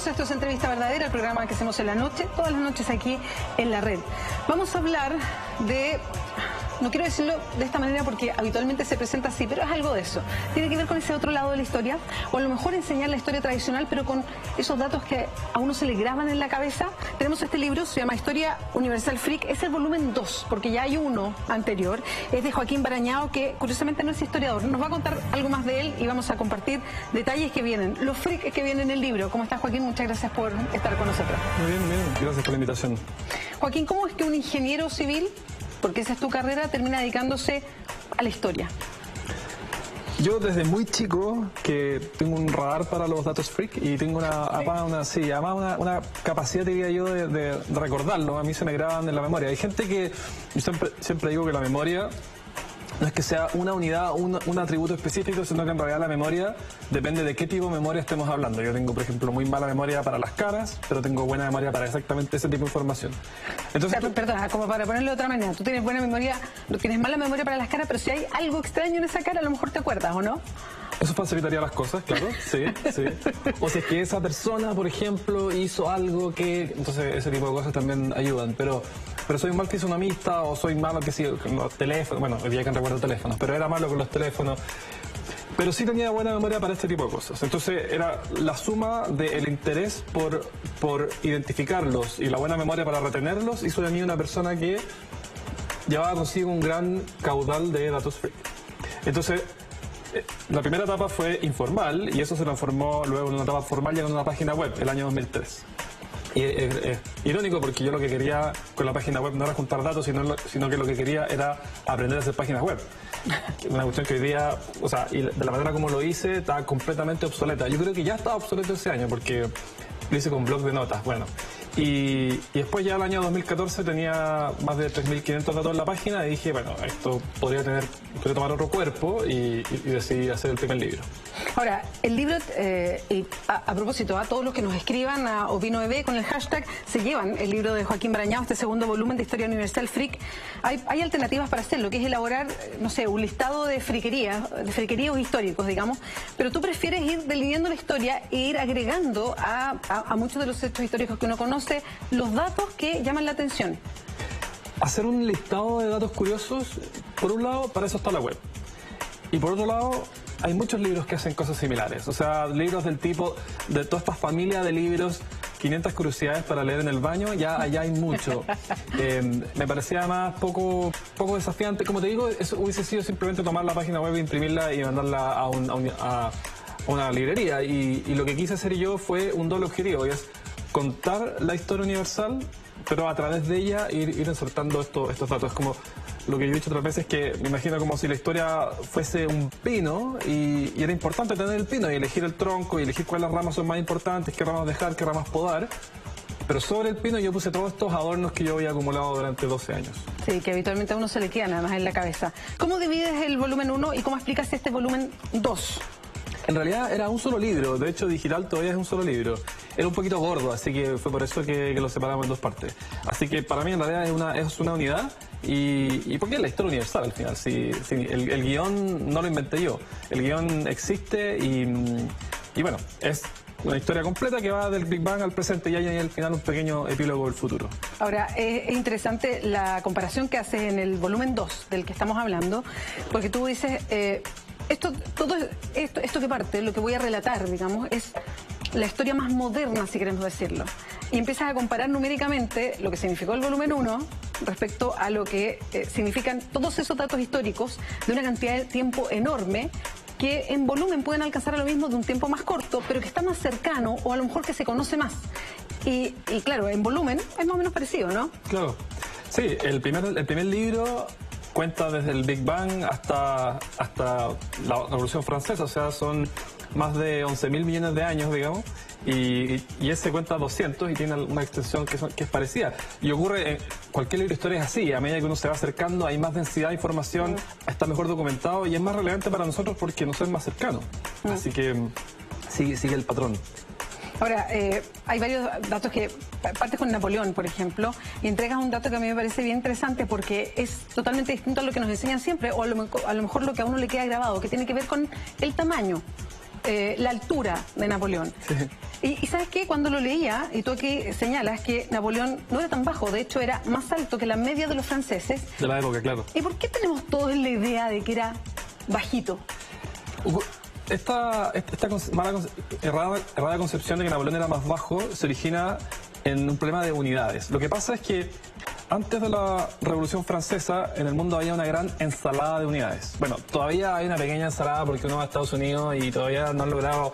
Bienvenidos, esto es Entrevista Verdadera, el programa que hacemos en la noche, todas las noches aquí en la red. Vamos a hablar de... No quiero decirlo de esta manera porque habitualmente se presenta así, pero es algo de eso. Tiene que ver con ese otro lado de la historia, o a lo mejor enseñar la historia tradicional, pero con esos datos que a uno se le graban en la cabeza. Tenemos este libro, se llama Historia Universal Freak, es el volumen 2, porque ya hay uno anterior. Es de Joaquín Barañao, que curiosamente no es historiador. Nos va a contar algo más de él y vamos a compartir detalles que vienen, los freaks que vienen en el libro. ¿Cómo estás, Joaquín? Muchas gracias por estar con nosotros. Muy bien, gracias por la invitación. Joaquín, ¿cómo es que un ingeniero civil, porque esa es tu carrera, termina dedicándose a la historia? Yo desde muy chico que tengo un radar para los datos freak y tengo una capacidad, diría yo, de recordarlo. A mí se me graban en la memoria. Hay gente que, yo siempre digo que la memoria no es que sea una unidad, un atributo específico, sino que en realidad la memoria depende de qué tipo de memoria estemos hablando. Yo tengo, por ejemplo, muy mala memoria para las caras, pero tengo buena memoria para exactamente ese tipo de información. Entonces, perdona, como para ponerlo de otra manera, tú tienes buena memoria, tienes mala memoria para las caras, pero si hay algo extraño en esa cara, a lo mejor te acuerdas, ¿o no? Eso facilitaría las cosas, claro, sí. O si es que esa persona, por ejemplo, hizo algo que... Entonces ese tipo de cosas también ayudan, pero soy mal fisonomista o soy malo que sí, con los teléfonos, bueno, hoy día que no recuerdo teléfonos, pero era malo con los teléfonos. Pero sí tenía buena memoria para este tipo de cosas. Entonces era la suma del interés por identificarlos y la buena memoria para retenerlos hizo de mí una persona que llevaba consigo un gran caudal de datos freak. Entonces, la primera etapa fue informal y eso se transformó luego en una etapa formal llegando a una página web, el año 2003. Y es irónico porque yo lo que quería con la página web no era juntar datos, sino que lo que quería era aprender a hacer páginas web. Una cuestión que hoy día, o sea, y de la manera como lo hice, está completamente obsoleta. Yo creo que ya estaba obsoleto ese año porque lo hice con blog de notas, bueno. Y después ya el año 2014 tenía más de 3.500 datos en la página y dije, bueno, esto podría tomar otro cuerpo y decidí hacer el primer libro. Ahora, el libro, y a propósito, a todos los que nos escriban a OpinoBB con el hashtag, se llevan el libro de Joaquín Barañao, este segundo volumen de Historia Universal Freak. Hay alternativas para hacerlo, que es elaborar, no sé, un listado de friquerías históricos, digamos, pero tú prefieres ir delineando la historia e ir agregando a muchos de los hechos históricos que uno conoce los datos que llaman la atención. Hacer un listado de datos curiosos, por un lado, para eso está la web. Y por otro lado, hay muchos libros que hacen cosas similares. O sea, libros del tipo, de toda esta familia de libros, 500 curiosidades para leer en el baño, ya allá hay mucho. Me parecía además poco desafiante. Como te digo, eso hubiese sido simplemente tomar la página web, imprimirla y mandarla a una librería. Y lo que quise hacer yo fue un doble objetivo, y es contar la historia universal, pero a través de ella ir insertando estos datos. Es como lo que yo he dicho otras veces, que me imagino como si la historia fuese un pino y era importante tener el pino y elegir el tronco y elegir cuáles ramas son más importantes, qué ramas dejar, qué ramas podar. Pero sobre el pino yo puse todos estos adornos que yo había acumulado durante 12 años. Sí, que habitualmente a uno se le queda nada más en la cabeza. ¿Cómo divides el volumen 1 y cómo explicas este volumen 2? En realidad era un solo libro, de hecho digital todavía es un solo libro. Era un poquito gordo, así que fue por eso que lo separamos en dos partes. Así que para mí en realidad es una unidad y porque es la historia universal al final. El guión no lo inventé yo, el guión existe y bueno, es una historia completa que va del Big Bang al presente y hay al final un pequeño epílogo del futuro. Ahora, es interesante la comparación que haces en el volumen 2 del que estamos hablando, porque tú dices... Todo esto que parte, lo que voy a relatar, digamos, es la historia más moderna, si queremos decirlo. Y empiezas a comparar numéricamente lo que significó el volumen 1 respecto a lo que significan todos esos datos históricos de una cantidad de tiempo enorme que en volumen pueden alcanzar a lo mismo de un tiempo más corto, pero que está más cercano o a lo mejor que se conoce más. Y claro, en volumen es más o menos parecido, ¿no? Claro. Sí, el primer libro cuenta desde el Big Bang hasta la Revolución Francesa, o sea, son más de 11.000 millones de años, digamos, y ese cuenta 200 y tiene una extensión que es parecida. Y ocurre, cualquier libro de historia es así, a medida que uno se va acercando hay más densidad de información, está mejor documentado y es más relevante para nosotros porque nos es más cercano. Así que sigue el patrón. Ahora, hay varios datos que partes con Napoleón, por ejemplo, y entregas un dato que a mí me parece bien interesante porque es totalmente distinto a lo que nos enseñan siempre, o a lo mejor lo que a uno le queda grabado, que tiene que ver con el tamaño, la altura de Napoleón. Sí. Y ¿sabes qué? Cuando lo leía, y tú aquí señalas que Napoleón no era tan bajo, de hecho era más alto que la media de los franceses. De la época, claro. ¿Y por qué tenemos todos la idea de que era bajito? Esta errada concepción de que Napoleón era más bajo se origina en un problema de unidades. Lo que pasa es que antes de la Revolución Francesa en el mundo había una gran ensalada de unidades. Bueno, todavía hay una pequeña ensalada porque uno va a Estados Unidos y todavía no han logrado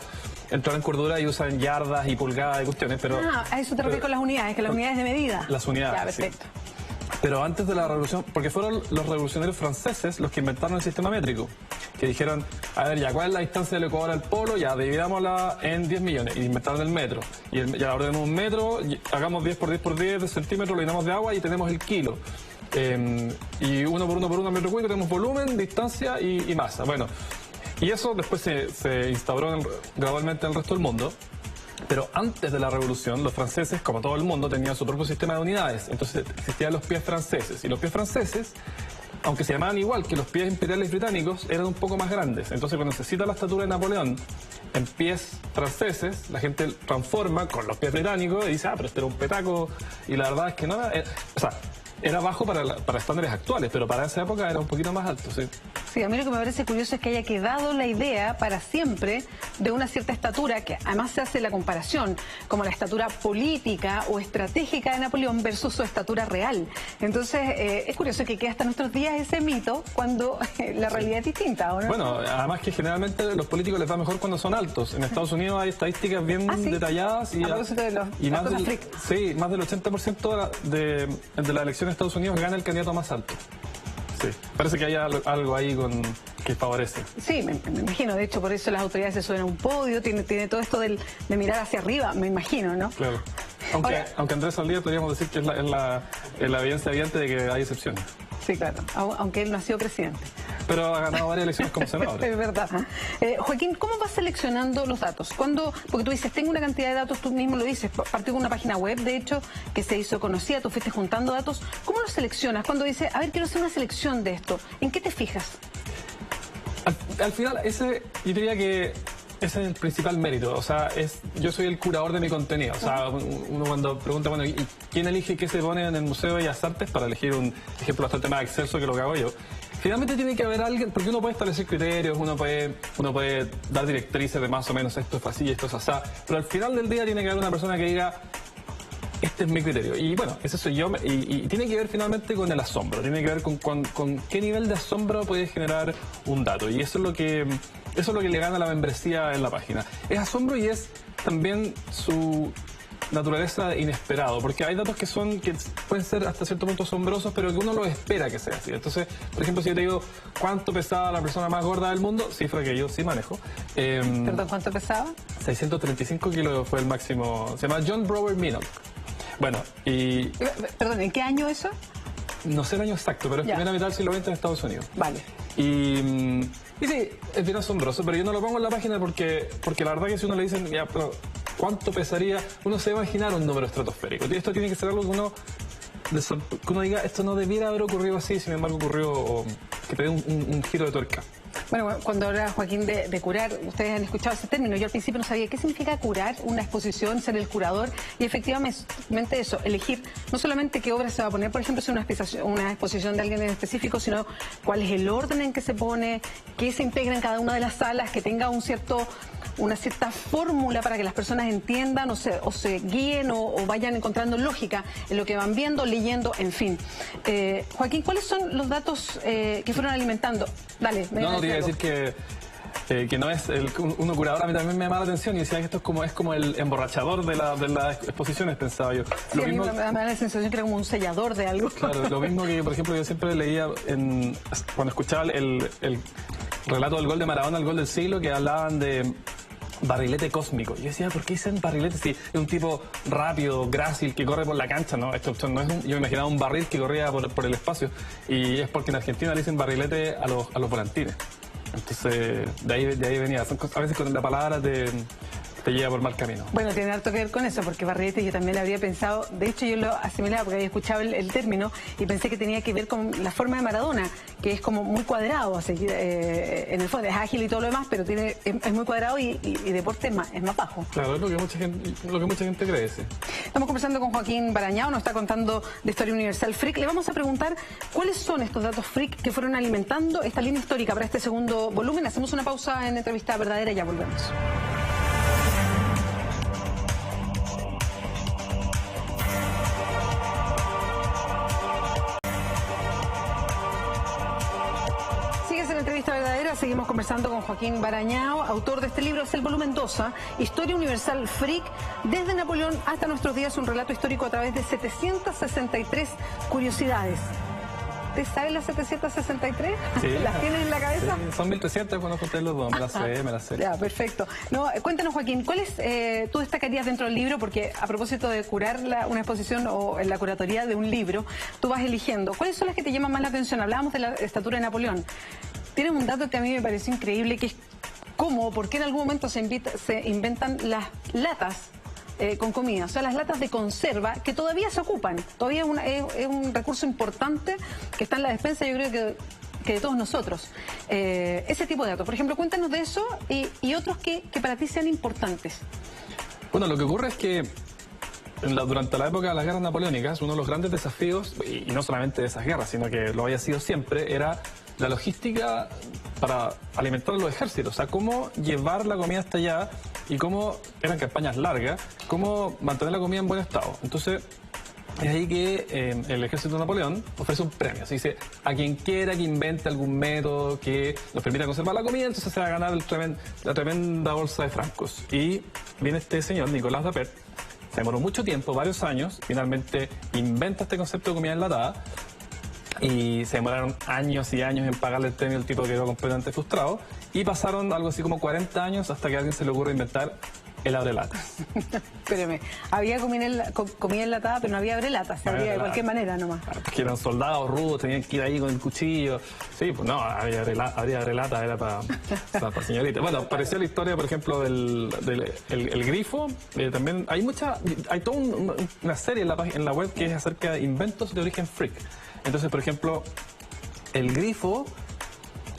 entrar en cordura y usan yardas y pulgadas y cuestiones, pero... a eso te refieres con las unidades, que las unidades de medida. Las unidades, ya, perfecto. Sí. Pero antes de la revolución, porque fueron los revolucionarios franceses los que inventaron el sistema métrico, que dijeron, a ver, ya, ¿cuál es la distancia del Ecuador al polo? Ya, dividámosla en 10 millones, y inventaron el metro. Ya ahora tenemos un metro, hagamos 10 por 10 por 10 de centímetros, lo llenamos de agua y tenemos el kilo. Y uno por uno metro cúbico tenemos volumen, distancia y masa. Bueno, y eso después se instauró gradualmente en el resto del mundo. Pero antes de la revolución, los franceses, como todo el mundo, tenían su propio sistema de unidades. Entonces existían los pies franceses. Y los pies franceses, aunque se llamaban igual que los pies imperiales británicos, eran un poco más grandes. Entonces cuando se cita la estatura de Napoleón en pies franceses, la gente transforma con los pies británicos y dice, pero este era un petaco. Y la verdad es que no era... era bajo para estándares actuales, pero para esa época era un poquito más alto, sí. Sí, a mí lo que me parece curioso es que haya quedado la idea para siempre de una cierta estatura, que además se hace la comparación, como la estatura política o estratégica de Napoleón versus su estatura real. Entonces, es curioso que quede hasta nuestros días ese mito cuando la realidad es distinta, ¿o no? Bueno, además que generalmente los políticos les va mejor cuando son altos. En Estados Unidos hay estadísticas bien detalladas y más del 80% de las elecciones de Estados Unidos gana el candidato más alto. Sí, parece que hay algo ahí que favorece. Sí, me imagino. De hecho, por eso las autoridades se suben a un podio, tiene todo esto de mirar hacia arriba, me imagino, ¿no? Claro. Aunque Andrés Saldía podríamos decir que es la evidencia evidente de que hay excepciones. Sí, claro, aunque él no ha sido presidente. Pero ha ganado varias elecciones como senador. Es verdad. Joaquín, ¿cómo vas seleccionando los datos? Porque tú dices, tengo una cantidad de datos, tú mismo lo dices, partí con una página web, de hecho, que se hizo conocida, tú fuiste juntando datos. ¿Cómo los seleccionas? Cuando dices, a ver, quiero hacer una selección de esto, ¿en qué te fijas? Al final, yo diría que ese es el principal mérito. O sea, yo soy el curador de mi contenido. O sea, uno cuando pregunta, bueno, ¿y quién elige qué se pone en el Museo de Bellas Artes? Para elegir un ejemplo bastante más excelso que lo que hago yo. Finalmente tiene que haber alguien, porque uno puede establecer criterios, uno puede dar directrices de más o menos esto es así, esto es así, pero al final del día tiene que haber una persona que diga, este es mi criterio. Y bueno, ese soy yo, y tiene que ver finalmente con el asombro, tiene que ver con qué nivel de asombro puede generar un dato. Y eso es lo que le gana la membresía en la página. Es asombro y es también su naturaleza inesperado, porque hay datos que pueden ser hasta cierto punto asombrosos, pero que uno lo espera que sea así. Entonces, por ejemplo, si yo te digo cuánto pesaba la persona más gorda del mundo, cifra que yo sí manejo. ¿Perdón, cuánto pesaba? 635 kilos fue el máximo. Se llama John Brower Minot. Bueno, y... Perdón, ¿en qué año eso? No sé el año exacto, pero es primera mitad del siglo XX en Estados Unidos. Vale. Y sí, es bien asombroso, pero yo no lo pongo en la página porque la verdad que si uno le dicen, ya, pero ¿cuánto pesaría? Uno se va a imaginar un número estratosférico. Y esto tiene que ser algo que uno diga, esto no debiera haber ocurrido así, sin embargo ocurrió, que te dé un giro de tuerca. Bueno, cuando habla Joaquín de curar, ustedes han escuchado ese término, yo al principio no sabía qué significa curar una exposición, ser el curador, y efectivamente eso, elegir no solamente qué obra se va a poner, por ejemplo, si una exposición de alguien en específico, sino cuál es el orden en que se pone, qué se integra en cada una de las salas, que tenga una cierta fórmula para que las personas entiendan o se guíen o vayan encontrando lógica en lo que van viendo, leyendo, en fin. Joaquín, ¿cuáles son los datos que fueron alimentando? Dale, No, te iba a decir que no es uno curador. A mí también me llama la atención y decía que esto es como el emborrachador de las exposiciones, pensaba yo. Sí, a mí me da la sensación que era como un sellador de algo. Claro, lo mismo que, por ejemplo, yo siempre leía cuando escuchaba el relato del gol de Maradona, el gol del siglo, que hablaban de barrilete cósmico. Yo decía, ¿por qué dicen barrilete? Si es un tipo rápido, grácil, que corre por la cancha, ¿no? Esto no es yo me imaginaba un barril que corría por el espacio. Y es porque en Argentina le dicen barrilete a los volantines. Entonces, de ahí venía. A veces con la palabra te te lleva por mal camino. Bueno, tiene harto que ver con eso, porque barrilete yo también habría pensado, de hecho yo lo asimilaba porque había escuchado el término y pensé que tenía que ver con la forma de Maradona, que es como muy cuadrado, así, en el fondo es ágil y todo lo demás, pero es muy cuadrado y deporte es más bajo. Claro, es lo que mucha gente cree, sí. Estamos conversando con Joaquín Barañao, nos está contando de Historia Universal Freak. Le vamos a preguntar cuáles son estos datos freak que fueron alimentando esta línea histórica para este segundo volumen. Hacemos una pausa en Entrevista Verdadera y ya volvemos. Entrevista verdadera, seguimos conversando con Joaquín Barañao, autor de este libro, es el volumen 2, Historia Universal Freak, desde Napoleón hasta nuestros días, un relato histórico a través de 763 curiosidades. ¿Te sabes las 763? Sí, ¿Las tienes en la cabeza? Sí, son 1300 cuando conté los dos, me las sé. Ya, perfecto. No, cuéntanos, Joaquín, ¿cuáles tú destacarías dentro del libro? Porque a propósito de curar una exposición o en la curatoría de un libro, tú vas eligiendo. ¿Cuáles son las que te llaman más la atención? Hablábamos de la estatura de Napoleón. Tienes un dato que a mí me pareció increíble, que es cómo, por qué en algún momento se inventan las latas con comida, o sea, las latas de conserva que todavía se ocupan, todavía es un recurso importante que está en la despensa, yo creo que de todos nosotros. Ese tipo de datos, por ejemplo, cuéntanos de eso y otros que para ti sean importantes. Bueno, lo que ocurre es que durante la época de las guerras napoleónicas, uno de los grandes desafíos, y no solamente de esas guerras, sino que lo había sido siempre, era la logística para alimentar a los ejércitos, o sea, cómo llevar la comida hasta allá y cómo, eran campañas largas, cómo mantener la comida en buen estado. Entonces, es ahí que el ejército de Napoleón ofrece un premio. Se dice, a quien quiera que invente algún método que nos permita conservar la comida, entonces se va a ganar la tremenda bolsa de francos. Y viene este señor, Nicolás Appert, se demoró mucho tiempo, varios años, finalmente inventa este concepto de comida enlatada, y se demoraron años y años en pagarle el premio al tipo que quedó completamente frustrado, y pasaron algo así como 40 años hasta que a alguien se le ocurre inventar el abrelatas. Espérame, había comida enlatada, pero no había abrelatas, se abría de cualquier manera nomás. Porque eran soldados rudos, tenían que ir ahí con el cuchillo. Sí, pues no, había abrelatas, era para señoritas. Bueno, parecía la historia, por ejemplo, el grifo. También hay toda una serie en la web que es acerca de inventos de origen freak. Entonces, por ejemplo, el grifo,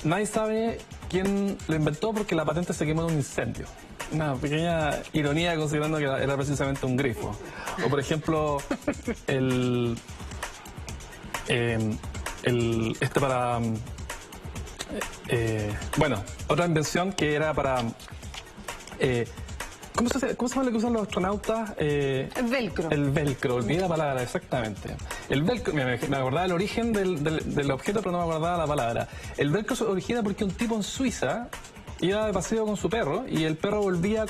nadie sabe quién lo inventó porque la patente se quemó en un incendio. Una pequeña ironía considerando que era precisamente un grifo. O por ejemplo, bueno, otra invención que era para... ¿Cómo se llama lo que usan los astronautas? El velcro. El velcro, olvidé la palabra, exactamente. El velcro, me acordaba el origen del objeto, pero no me acordaba la palabra. El velcro se origina porque un tipo en Suiza iba de paseo con su perro y el perro volvía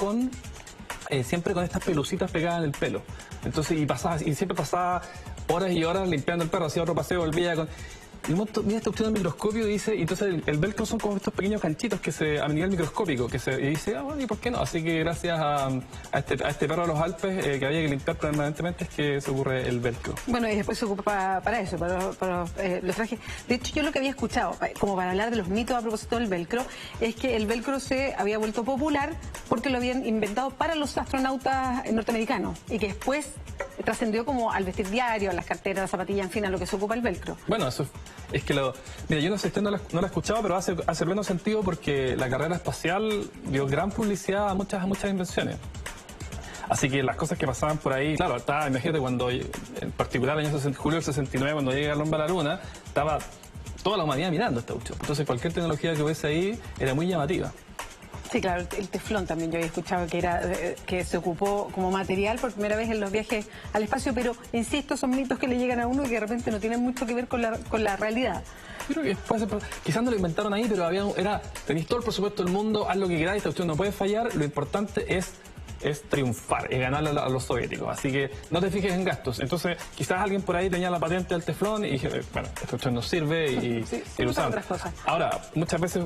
siempre con estas pelucitas pegadas en el pelo. Entonces, y siempre pasaba horas y horas limpiando el perro, hacía otro paseo, volvía con... Y mira esta opción del microscopio y dice, entonces el velcro son como estos pequeños ganchitos a nivel microscópico, y dice, bueno, ¿y por qué no? Así que gracias a este perro de los Alpes que había que limpiar permanentemente es que se ocurre el velcro. Bueno, y después se ocupa para eso, para los trajes. De hecho, yo lo que había escuchado, como para hablar de los mitos a propósito del velcro, es que el velcro se había vuelto popular porque lo habían inventado para los astronautas norteamericanos y que después trascendió como al vestir diario, a las carteras, las zapatillas, en fin, a lo que se ocupa el velcro. Bueno, eso es que mira, yo no sé, no la he escuchado, pero hace pleno sentido porque la carrera espacial dio gran publicidad a muchas invenciones. Así que las cosas que pasaban por ahí, claro, imagínate cuando, en particular el año julio del 69, cuando llega el hombre a la luna, estaba toda la humanidad mirando esta cuestión. Entonces cualquier tecnología que hubiese ahí era muy llamativa. Sí, claro, el teflón también yo había escuchado que se ocupó como material por primera vez en los viajes al espacio, pero insisto, son mitos que le llegan a uno y que de repente no tienen mucho que ver con la realidad. Yo creo que quizás no lo inventaron ahí, pero tenéis todo el presupuesto del mundo, haz lo que queráis, esta cuestión no puede fallar, lo importante es triunfar, es ganarle a los soviéticos. Así que no te fijes en gastos. Entonces, quizás alguien por ahí tenía la patente del teflón y dije, bueno, esta cuestión no sirve y lo usaron. Otras cosas. Ahora, muchas veces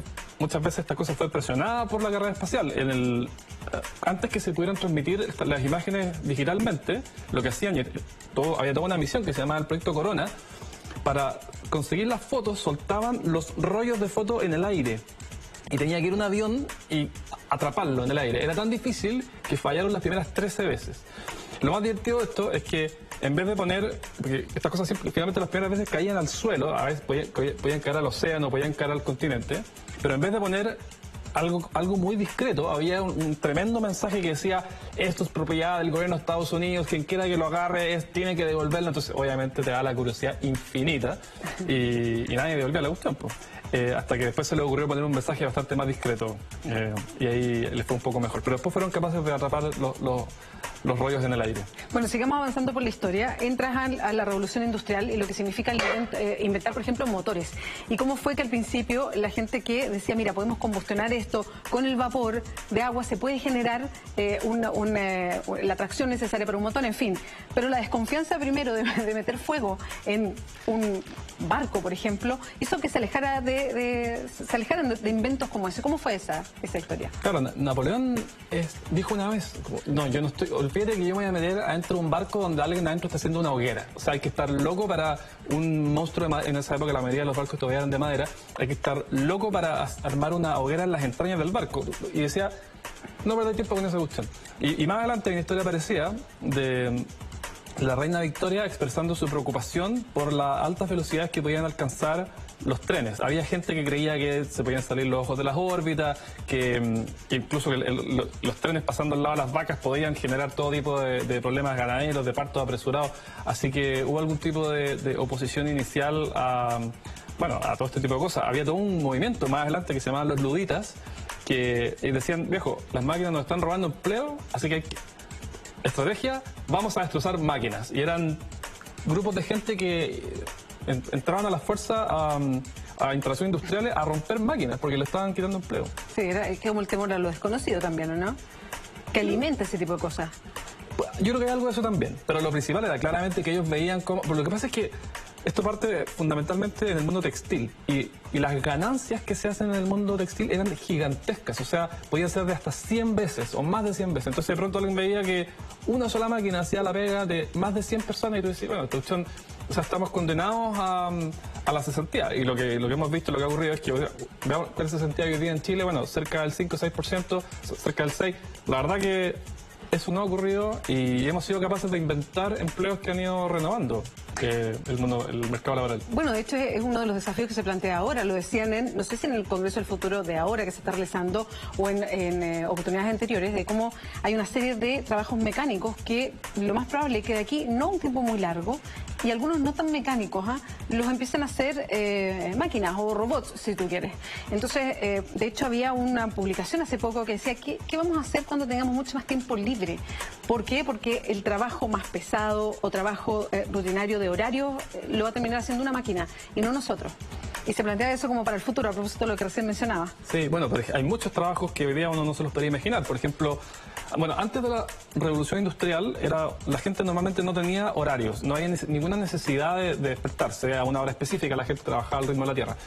esta cosa fue presionada por la carrera espacial. Antes que se pudieran transmitir las imágenes digitalmente, lo que hacían, había toda una misión que se llamaba el Proyecto Corona. Para conseguir las fotos, soltaban los rollos de fotos en el aire. y tenía que ir un avión y atraparlo en el aire. Era tan difícil que fallaron las primeras 13 veces. Lo más divertido de esto es que en vez de poner, porque estas cosas siempre, finalmente las primeras veces caían al suelo, a veces podían caer al océano, podían caer al continente, pero en vez de poner algo muy discreto, había un tremendo mensaje que decía: esto es propiedad del gobierno de Estados Unidos, quien quiera que lo agarre tiene que devolverlo. Entonces obviamente te da la curiosidad infinita y nadie devolvía la cuestión, pues. Hasta que después se le ocurrió poner un mensaje bastante más discreto y ahí les fue un poco mejor, pero después fueron capaces de atrapar los rollos en el aire. Bueno, sigamos avanzando por la historia. Entras a la revolución industrial y lo que significa inventar, por ejemplo, motores. Y cómo fue que al principio la gente que decía, mira, podemos combustionar esto con el vapor de agua, se puede generar la tracción necesaria para un motor, en fin. Pero la desconfianza primero de meter fuego en un barco, por ejemplo, hizo que se alejaran de inventos como ese. ¿Cómo fue esa historia? Claro, Napoleón dijo una vez, no, yo no estoy... Olvídate que yo me voy a meter adentro de un barco donde alguien adentro está haciendo una hoguera. O sea, hay que estar loco para un monstruo de madera. En esa época la mayoría de los barcos todavía eran de madera. Hay que estar loco para armar una hoguera en las entrañas del barco. Y decía, no perder tiempo con esa cuestión. Y más adelante hay una historia parecida de la reina Victoria expresando su preocupación por las altas velocidades que podían alcanzar los trenes. Había gente que creía que se podían salir los ojos de las órbitas, que incluso los trenes pasando al lado de las vacas podían generar todo tipo de problemas ganaderos, de partos apresurados. Así que hubo algún tipo de oposición inicial a todo este tipo de cosas. Había todo un movimiento más adelante que se llamaban los luditas, que decían, viejo, las máquinas nos están robando empleo, así que estrategia, vamos a destrozar máquinas. Y eran grupos de gente que entraban a las fuerzas a instalaciones industriales a romper máquinas porque le estaban quitando empleo. Sí, es como el temor a lo desconocido también, ¿o no? Que alimenta ese tipo de cosas. Yo creo que hay algo de eso también, pero lo principal era claramente que ellos veían cómo... Pero lo que pasa es que esto parte fundamentalmente en el mundo textil y las ganancias que se hacen en el mundo textil eran gigantescas, o sea, podían ser de hasta 100 veces o más de 100 veces. Entonces de pronto alguien veía que una sola máquina hacía la pega de más de 100 personas y tú decías, bueno, esta cuestión, o sea, estamos condenados a la cesantía. Y lo que hemos visto, lo que ha ocurrido es que, veamos cuál es la cesantía que hoy día en Chile, bueno, cerca del 5 o 6%, cerca del 6%. La verdad que eso no ha ocurrido y hemos sido capaces de inventar empleos que han ido renovando el mercado laboral. Bueno, de hecho es uno de los desafíos que se plantea ahora. Lo decían no sé si en el Congreso del Futuro de ahora que se está realizando o en oportunidades anteriores, de cómo hay una serie de trabajos mecánicos que lo más probable es que de aquí, no un tiempo muy largo, y algunos no tan mecánicos, los empiecen a hacer máquinas o robots, si tú quieres. Entonces, de hecho, había una publicación hace poco que decía, ¿qué vamos a hacer cuando tengamos mucho más tiempo libre? ¿Por qué? Porque el trabajo más pesado o trabajo rutinario de horario lo va a terminar haciendo una máquina y no nosotros. Y se plantea eso como para el futuro, a propósito de lo que recién mencionaba. Sí, bueno, pero hay muchos trabajos que hoy día uno no se los podría imaginar. Por ejemplo, bueno, antes de la revolución industrial, la gente normalmente no tenía horarios, no había ninguna necesidad de despertarse a una hora específica, la gente trabajaba al ritmo de la tierra.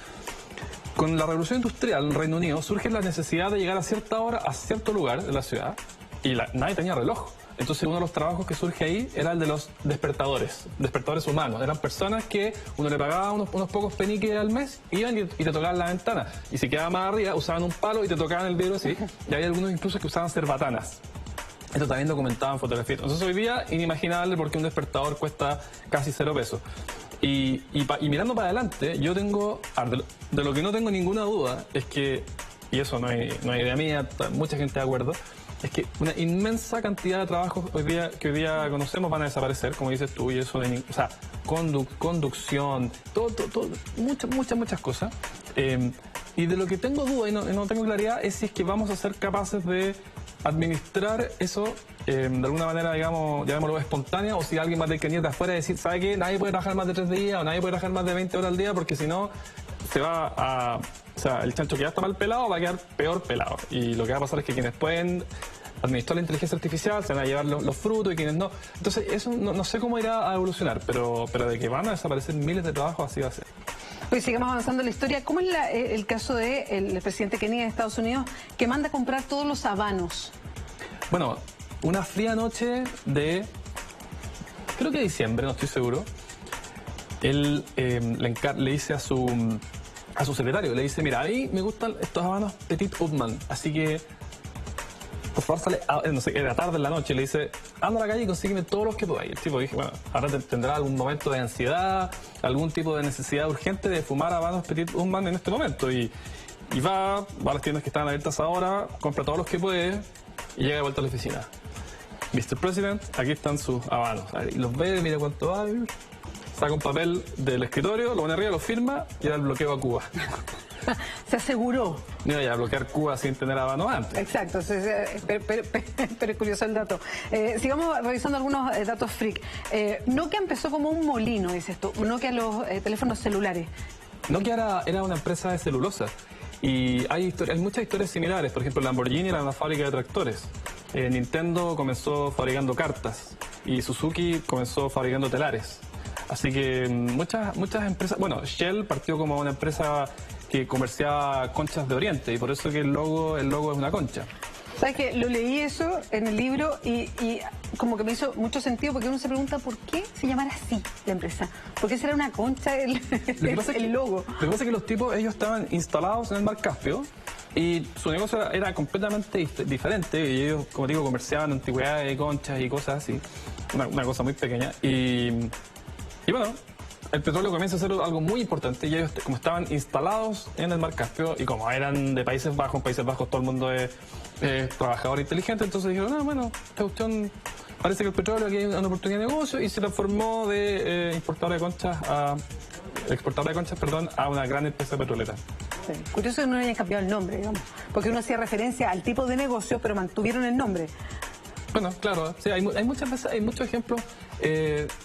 Con la revolución industrial en Reino Unido surge la necesidad de llegar a cierta hora a cierto lugar de la ciudad y nadie tenía reloj. Entonces uno de los trabajos que surge ahí era el de los despertadores humanos. Eran personas que uno le pagaba unos pocos peniques al mes, iban y te tocaban la ventana. Y si quedaba más arriba, usaban un palo y te tocaban el vidrio así. Y había algunos incluso que usaban cerbatanas. Esto también documentaban fotografías. Entonces hoy día inimaginable porque un despertador cuesta casi 0 pesos. Y mirando para adelante, yo tengo, de lo que no tengo ninguna duda, es que, y eso no hay idea mía, mucha gente de acuerdo, es que una inmensa cantidad de trabajos que hoy día conocemos van a desaparecer, como dices tú, y eso o sea, conducción, muchas cosas. Y de lo que tengo duda y no tengo claridad es si es que vamos a ser capaces de administrar eso de alguna manera, digamos, llamémoslo espontánea, o si alguien va a tener que venir de afuera y decir, ¿sabe qué? Nadie puede trabajar más de 3 días o nadie puede trabajar más de 20 horas al día porque si no se va a... O sea, el chancho que ya está mal pelado va a quedar peor pelado. Y lo que va a pasar es que quienes pueden administrar la inteligencia artificial se van a llevar los frutos y quienes no. Entonces, eso no sé cómo irá a evolucionar, pero de que van a desaparecer miles de trabajos, así va a ser. Pues sigamos avanzando en la historia. ¿Cómo es el caso del presidente Kennedy de Estados Unidos que manda a comprar todos los habanos? Bueno, una fría noche de, creo que diciembre, no estoy seguro, él le dice a su a su secretario. Le dice, mira, a mí me gustan estos habanos Petit Upmann, así que por favor sale, no sé, era tarde en la noche, le dice, anda a la calle y consígueme todos los que podáis. El tipo dije, bueno, ahora tendrá algún momento de ansiedad, algún tipo de necesidad urgente de fumar habanos Petit Upmann en este momento. Y va a las tiendas que están abiertas ahora, compra todos los que puede y llega de vuelta a la oficina. Mr. President, aquí están sus habanos. Y los ve, mira cuánto hay, saca un papel del escritorio, lo pone arriba, lo firma y era el bloqueo a Cuba. Se aseguró. No iba a bloquear Cuba sin tener habanos antes. Exacto, pero es curioso el dato. Sigamos revisando algunos datos freak. Nokia empezó como un molino, dices tú. Nokia los teléfonos celulares. Nokia era una empresa de celulosa. Y hay muchas historias similares. Por ejemplo, Lamborghini era una fábrica de tractores. Nintendo comenzó fabricando cartas. Y Suzuki comenzó fabricando telares. Así que muchas empresas... Bueno, Shell partió como una empresa que comerciaba conchas de Oriente. Y por eso que el logo es una concha. ¿Sabes qué? Lo leí eso en el libro y como que me hizo mucho sentido porque uno se pregunta por qué se llamara así la empresa. ¿Por qué será una concha el logo? Lo que pasa es que los tipos, ellos estaban instalados en el Mar Caspio y su negocio era completamente diferente. Y ellos, como digo, comerciaban antigüedades, conchas y cosas así. Una cosa muy pequeña. Y bueno, el petróleo comienza a ser algo muy importante y ellos, como estaban instalados en el Mar Caspio y como eran de Países Bajos todo el mundo es trabajador inteligente, entonces dijeron, no, bueno, esta cuestión, parece que el petróleo aquí hay una oportunidad de negocio y se transformó de exportador de conchas a una gran empresa petrolera. Sí. Curioso que no hayan cambiado el nombre, digamos, porque uno hacía referencia al tipo de negocio, pero mantuvieron el nombre. Bueno, claro, sí, hay muchas veces, hay muchos ejemplos,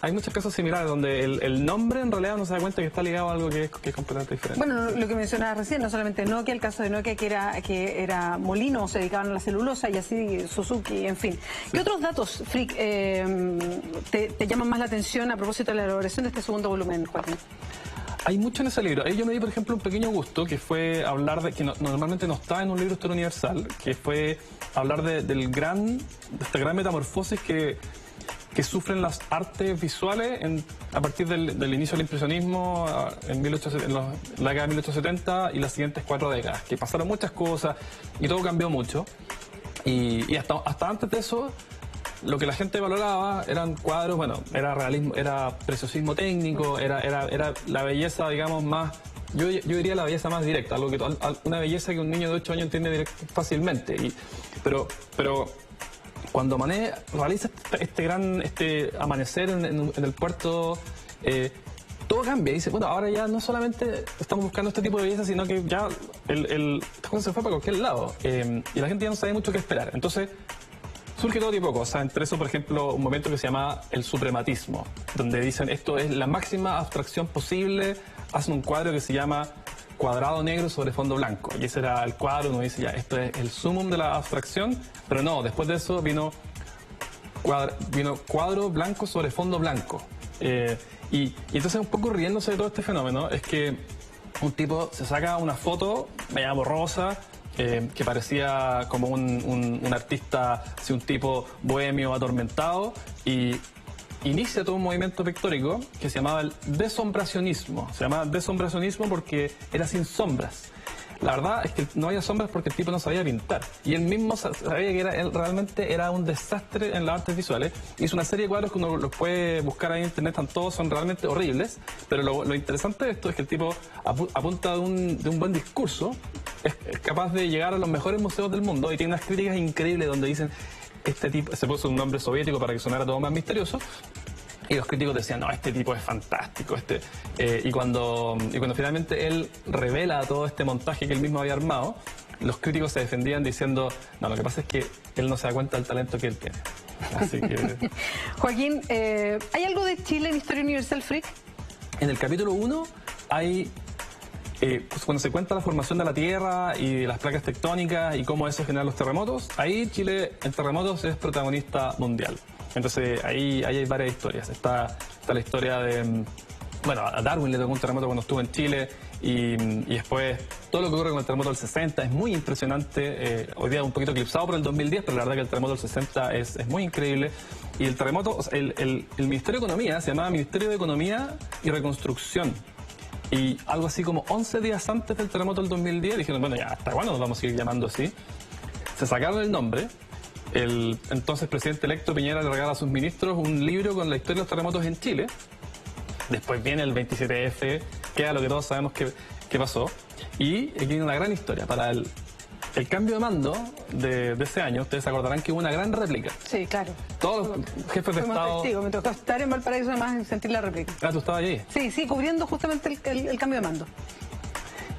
hay muchos casos similares donde el nombre en realidad no se da cuenta que está ligado a algo que es completamente diferente. Bueno, lo que mencionabas recién, no solamente Nokia, el caso de Nokia que era molino, se dedicaban a la celulosa y así Suzuki, en fin. Sí. ¿Qué otros datos, Frick, te llaman más la atención a propósito de la elaboración de este segundo volumen, Joaquín? Hay mucho en ese libro. Ahí yo me di, por ejemplo, un pequeño gusto, que fue hablar de, que normalmente no está en un libro de historia universal, que fue hablar de esta gran metamorfosis que sufren las artes visuales a partir del inicio del impresionismo en la década de 1870 y las siguientes 4 décadas, que pasaron muchas cosas y todo cambió mucho. Y hasta antes de eso, lo que la gente valoraba eran cuadros, bueno, era realismo, era preciosismo técnico, era la belleza, digamos, más, yo diría la belleza más directa, una belleza que un niño de 8 años entiende fácilmente. Pero cuando Manet realiza este amanecer en el puerto, todo cambia. Y dice, bueno, ahora ya no solamente estamos buscando este tipo de belleza, sino que ya esta cosa se fue para cualquier lado. Y la gente ya no sabe mucho qué esperar. Entonces, surge todo tipo de cosas. Entre eso, por ejemplo, un momento que se llama el suprematismo, donde dicen esto es la máxima abstracción posible. Hacen un cuadro que se llama Cuadrado Negro sobre Fondo Blanco. Y ese era el cuadro, uno dice ya, esto es el sumum de la abstracción. Pero no, después de eso vino cuadro blanco sobre fondo blanco. Y entonces, un poco riéndose de todo este fenómeno, es que un tipo se saca una foto media borrosa, que parecía como un artista, así un tipo bohemio atormentado, y inicia todo un movimiento pictórico que se llamaba el desombracionismo. Se llamaba desombracionismo porque era sin sombras. La verdad es que no había sombras porque el tipo no sabía pintar. Y él mismo sabía que él realmente era un desastre en las artes visuales. Hizo una serie de cuadros que uno los puede buscar ahí en internet, todos son realmente horribles. Pero lo interesante de esto es que el tipo, a punta de un buen discurso, es capaz de llegar a los mejores museos del mundo y tiene unas críticas increíbles donde dicen, este tipo, se puso un nombre soviético para que sonara todo más misterioso. Y los críticos decían, no, este tipo es fantástico. Y cuando finalmente él revela todo este montaje que él mismo había armado, los críticos se defendían diciendo, no, lo que pasa es que él no se da cuenta del talento que él tiene. Así que... Joaquín, ¿hay algo de Chile en Historia Universal, Frick? En el capítulo 1 hay... pues cuando se cuenta la formación de la Tierra y las placas tectónicas y cómo eso genera los terremotos, ahí Chile en terremotos es protagonista mundial. Entonces ahí hay varias historias. Está la historia de... Bueno, a Darwin le tocó un terremoto cuando estuvo en Chile y después todo lo que ocurre con el terremoto del 60 es muy impresionante. Hoy día un poquito eclipsado por el 2010, pero la verdad que el terremoto del 60 es muy increíble. Y el terremoto, el Ministerio de Economía se llamaba Ministerio de Economía y Reconstrucción. Y algo así como 11 días antes del terremoto del 2010 dijeron, bueno, ya, ¿hasta cuándo nos vamos a seguir llamando así? Se sacaron el nombre. El entonces presidente electo Piñera le regala a sus ministros un libro con la historia de los terremotos en Chile. Después viene el 27F, que es lo que todos sabemos que pasó. Y aquí viene una gran historia. Para el cambio de mando de ese año, ustedes se acordarán que hubo una gran réplica. Sí, claro. Todos los jefes de Estado... Testigo. Me tocó estar en Valparaíso además y sentir la réplica. Ah, ¿tú estabas allí? Sí, sí, cubriendo justamente el cambio de mando.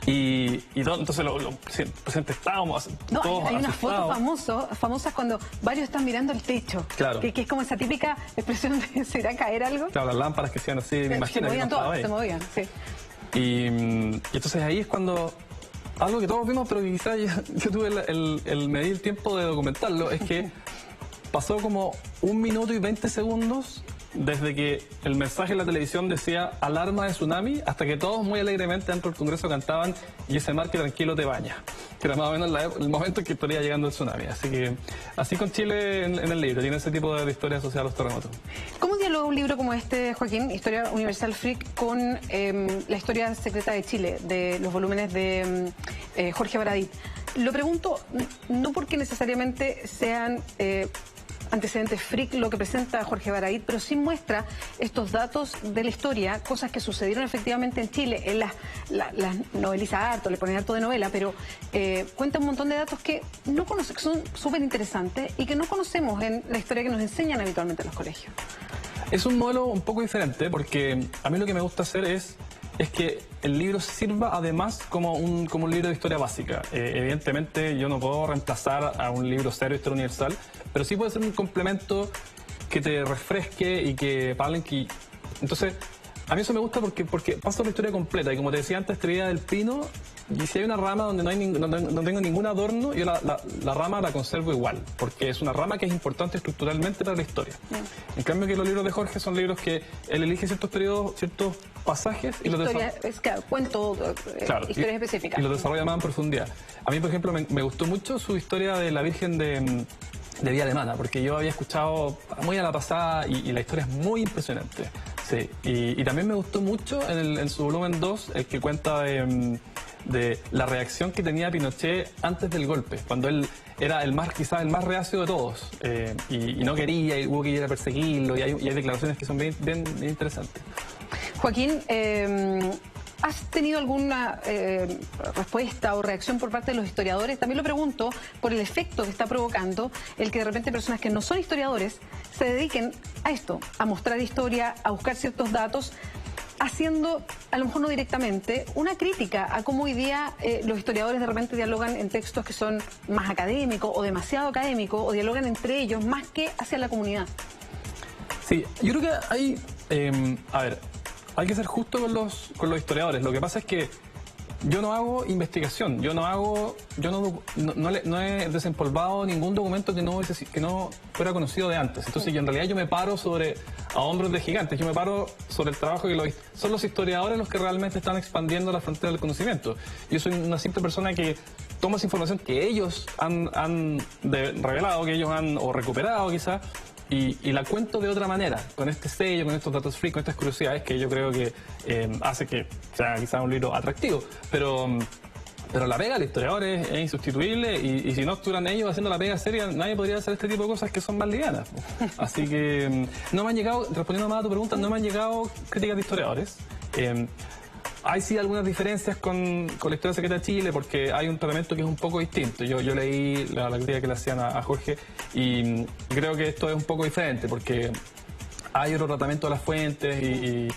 Entonces los presidentes estábamos No, todos hay unas asustados. fotos famosas cuando varios están mirando el techo. Claro. Que es como esa típica expresión de ¿se irá a caer algo? Claro, las lámparas que hacían así, me imagino. Se movían que no todas, estaba se movían, sí. y entonces ahí es cuando... Algo que todos vimos, pero que quizás yo tuve el medir tiempo de documentarlo, es que pasó como 1 minuto y 20 segundos desde que el mensaje en la televisión decía alarma de tsunami hasta que todos muy alegremente dentro del Congreso cantaban y ese mar que tranquilo te baña, que era más o menos el momento en que estaría llegando el tsunami. Así que así con Chile en el libro, tiene ese tipo de historia asociada a los terremotos. ¿Cómo dialoga un libro como este, Joaquín, Historia Universal Freak, con la historia secreta de Chile, de los volúmenes de Jorge Baradit? Lo pregunto no porque necesariamente sean... antecedentes freak lo que presenta Jorge Baradit, pero sí muestra estos datos de la historia, cosas que sucedieron efectivamente en Chile. Él las noveliza harto, le pone harto de novela, pero cuenta un montón de datos que no conoce, que son súper interesantes y que no conocemos en la historia que nos enseñan habitualmente en los colegios. Es un modelo un poco diferente porque a mí lo que me gusta hacer es que el libro sirva además como un libro de historia básica. Evidentemente yo no puedo reemplazar a un libro serio de historia universal, pero sí puede ser un complemento que te refresque y que palenque. Entonces, a mí eso me gusta porque pasa la historia completa y como te decía antes, teoría del pino, y si hay una rama donde no tengo ningún adorno, yo la rama la conservo igual, porque es una rama que es importante estructuralmente para la historia. En cambio que los libros de Jorge son libros que él elige ciertos periodos, ciertos pasajes y los desarrolla. Es que cuento Claro, historias específicas. Y los desarrolla más en profundidad. A mí, por ejemplo, me gustó mucho su historia de la Virgen de Villa Alemana, porque yo había escuchado muy a la pasada y la historia es muy impresionante. Sí, y también me gustó mucho en su volumen 2 el que cuenta de la reacción que tenía Pinochet antes del golpe, cuando él era quizás el más reacio de todos y no quería y hubo que ir a perseguirlo y hay declaraciones que son bien interesantes. Joaquín, ¿has tenido alguna respuesta o reacción por parte de los historiadores? También lo pregunto por el efecto que está provocando el que de repente personas que no son historiadores se dediquen a esto, a mostrar historia, a buscar ciertos datos, haciendo, a lo mejor no directamente, una crítica a cómo hoy día los historiadores de repente dialogan en textos que son más académicos o demasiado académicos, o dialogan entre ellos más que hacia la comunidad. Sí, yo creo que hay, hay que ser justo con los historiadores. Lo que pasa es que yo no hago investigación, yo no he desempolvado ningún documento que no fuera conocido de antes. Entonces, yo en realidad yo me paro a hombros de gigantes, yo me paro sobre el trabajo que son los historiadores los que realmente están expandiendo la frontera del conocimiento. Yo soy una simple persona que toma esa información que ellos han revelado, que ellos han recuperado quizás, y la cuento de otra manera, con este sello, con estos datos free, con estas curiosidades que yo creo que hace que sea quizás un libro atractivo. Pero la pega del historiador es insustituible y si no estuvieran ellos haciendo la pega seria, nadie podría hacer este tipo de cosas que son más livianas. Así que no me han llegado, respondiendo más a tu pregunta, no me han llegado críticas de historiadores. Hay sí algunas diferencias con la historia secreta de Chile porque hay un tratamiento que es un poco distinto. Yo leí la crítica que le hacían a Jorge y creo que esto es un poco diferente porque hay otro tratamiento de las fuentes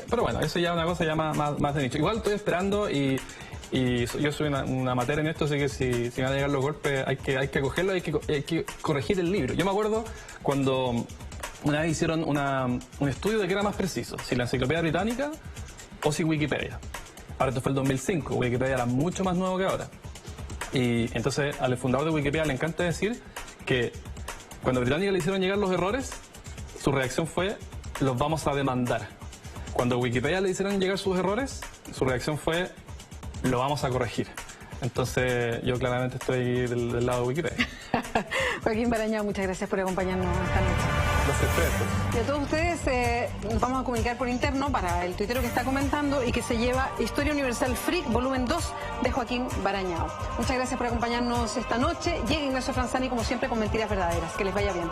pero bueno, eso ya es una cosa ya más de nicho. Igual estoy esperando y yo soy una amateur en esto, así que si van a llegar los golpes hay que acogerlo, hay que corregir el libro. Yo me acuerdo cuando una vez hicieron un estudio de qué era más preciso, si la Enciclopedia Británica o si Wikipedia. Ahora esto fue el 2005, Wikipedia era mucho más nuevo que ahora. Y entonces al fundador de Wikipedia le encanta decir que cuando a Británica le hicieron llegar los errores, su reacción fue, los vamos a demandar. Cuando a Wikipedia le hicieron llegar sus errores, su reacción fue, lo vamos a corregir. Entonces yo claramente estoy del lado de Wikipedia. Joaquín Barañao, muchas gracias por acompañarnos esta noche. Gracias a ustedes. Y a todos ustedes... nos vamos a comunicar por interno para el tuitero que está comentando y que se lleva Historia Universal Freak, volumen 2 de Joaquín Barañao. Muchas gracias por acompañarnos esta noche. Llega Ignacio Franzani, como siempre, con Mentiras Verdaderas. Que les vaya bien.